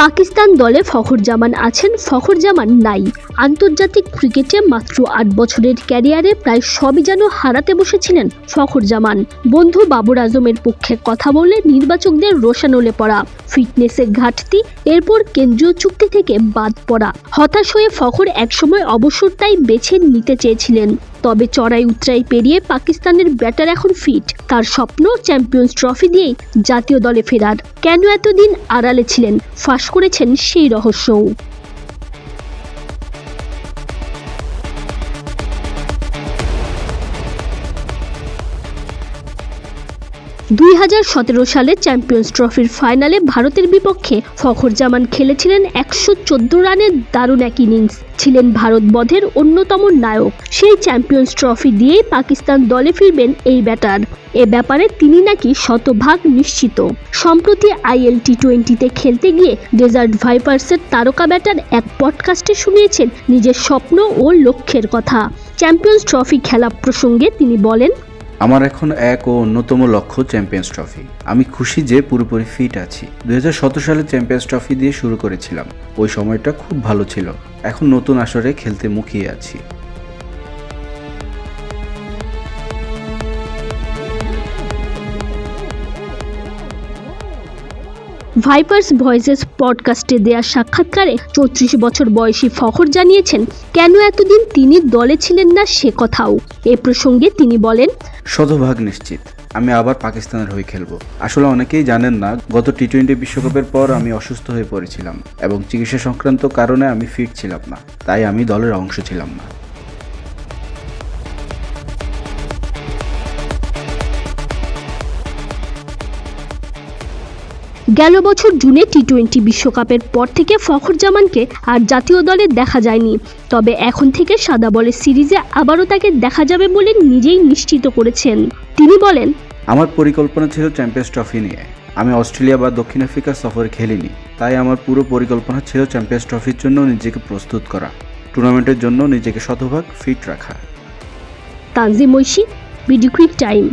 পাকিস্তান দলে ফখর জামান আছেন, ফখর জামান নাই। আন্তর্জাতিক ক্রিকেটে মাত্র ৮ বছরের ক্যারিয়ারে প্রায় সবই যেন হারাতে বসেছিলেন ফখর জামান। বন্ধু বাবর আজমের পক্ষে কথা বলে নির্বাচকদের রোষানলে পড়া, ফিটনেসের ঘাটতি, এরপর কেন্দ্রীয় চুক্তি থেকে বাদ পড়া। হতাশ হয়ে ফখর একসময় অবসরটাই বেছে নিতে চেয়েছিলেন। তবে চড়াই উতরাই পেরিয়ে পাকিস্তানের ব্যাটার এখন ফিট। তার স্বপ্ন চ্যাম্পিয়ন্স ট্রফি দিয়েই জাতীয় দলে ফেরার। কেন এতদিন আড়ালে ছিলেন, ফাঁস করেছেন সেই রহস্যও। 2017 সালে চ্যাম্পিয়ন্স ট্রফির ফাইনালে ভারতের বিপক্ষে ফখর জামান খেলেছিলেন 114 রানের দারুণ এক ইনিংস, ছিলেন ভারত বধের অন্যতম নায়ক। সেই চ্যাম্পিয়ন্স ট্রফি দিয়েই পাকিস্তান দলে ফিরবেন এই ব্যাটার। এ ব্যাপারে তিনি নাকি শতভাগ নিশ্চিত। সম্প্রতি IL T20-তে খেলতে গিয়ে ডেজার্ট ভাইপার্সের তারকা ব্যাটার এক পডকাস্টে শুনিয়েছেন নিজের স্বপ্ন ও লক্ষ্যের কথা। চ্যাম্পিয়ন্স ট্রফি খেলা প্রসঙ্গে তিনি বলেন, আমার এখন এক ও অন্যতম লক্ষ্য চ্যাম্পিয়ন্স ট্রফি। আমি খুশি যে পুরোপুরি ফিট আছি। 2017 সালে চ্যাম্পিয়ন্স ট্রফি দিয়ে শুরু করেছিলাম, ওই সময়টা খুব ভালো ছিল। এখন নতুন আসরে খেলতে মুখিয়ে আছি। ভাইপার্স ভয়েসেস পডকাস্টে দেয়া সাক্ষাৎকারে 34 বছর বয়সী ফখর জানিয়েছেন কেন এতদিন তিনি দলে ছিলেন না সে কথাও। এ প্রসঙ্গে তিনি বলেন, শতভাগ নিশ্চিত আমি আবার পাকিস্তানের হয়ে খেলবো। আসলে অনেকেই জানেন না, গত T20 বিশ্বকাপের পর আমি অসুস্থ হয়ে পড়েছিলাম এবং চিকিৎসা সংক্রান্ত কারণে আমি ফিট ছিলাম না, তাই আমি দলের অংশ ছিলাম না। গেল বছর জুনে T20 বিশ্বকাপের পর থেকে ফখর জামানকে আর জাতীয় দলে দেখা যায়নি। তবে এখন থেকে সাদা বলের সিরিজে আবারও তাকে দেখা যাবে বলে নিজেই নিশ্চিত করেছেন। তিনি বলেন, আমার পরিকল্পনা ছিল চ্যাম্পিয়ন্স ট্রফি নিয়ে। আমি অস্ট্রেলিয়া বা দক্ষিণ আফ্রিকা সফরে খেলিনি, তাই আমার পুরো পরিকল্পনা ছিল চ্যাম্পিয়ন্স ট্রফির জন্য নিজেকে প্রস্তুত করা, টুর্নামেন্টের জন্য নিজেকে শতভাগ ফিট রাখা। Tanzim Oishi, BD Cric time.